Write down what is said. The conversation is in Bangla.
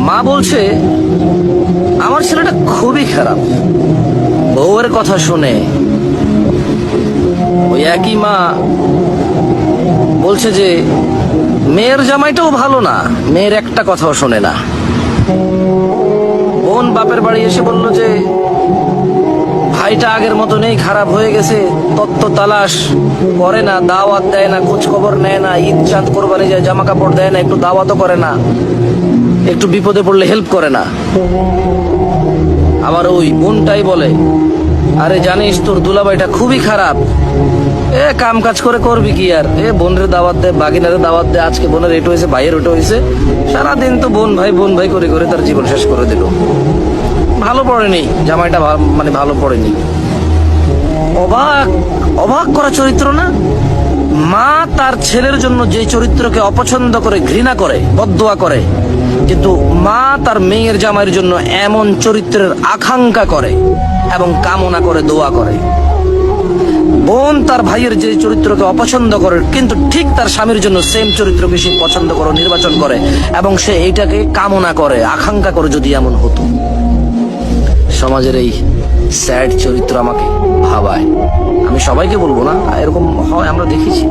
মা বলছে আমার ছেলেটা খুবই খারাপ। বউয়ের কথা শুনে ওই একই মা বলছে যে মেয়ের জামাইটাও ভালো না, মেয়ের একটা কথাও শোনে না। বোন বাপের বাড়ি এসে বলল যে ভাইটা আগের মতো নেই, খারাপ হয়ে গেছে, তত্ত্ব তালাশ করে না, দাওয়াত দেয় না, খোঁজ খবর নেয় না, ঈদ চাঁদ কোরবানি যায় জামা কাপড় দেয় না, একটু দাওয়াতও করে না, একটু বিপদে পড়লে হেল্প করে না। আবার ওই বোনটাই বলে আরে জানিস তোর দুলাভাইটা খুবই খারাপ, কাম কাজ করে করবি কি আর, বোনের দাওয়াত দে, বাগিনারে দাওয়াত দে, আজকে বোনের এটো হয়েছে, ভাইয়ের ওটো হয়েছে, সারাদিন তো বোন ভাই করে করে তার জীবন শেষ করে দিল। ভালো পড়েনি জামাইটা, মানে ভালো পড়েনি। অবাক অবাক করা চরিত্র না? মা তার ছেলের জন্য যে চরিত্রকে অপছন্দ করে, ঘৃণা করে, বদদোয়া করে, কিন্তু মা তার মেয়ের জামাইয়ের জন্য এমন চরিত্রের আকাঙ্ক্ষা করে এবং কামনা করে, দোয়া করে। বোন তার ভাইয়ের যে চরিত্রকে অপছন্দ করে, কিন্তু ঠিক তার স্বামীর জন্য সেম চরিত্রকে সে পছন্দ করে, নির্বাচন করে, এবং সে এইটাকে কামনা করে, আকাঙ্ক্ষা করে যদি এমন হতো। সমাজের এই স্যাড চরিত্র আমাকে ভাবায়। আমি সবাইকে বলবো না, এরকম হয়, আমরা দেখেছি।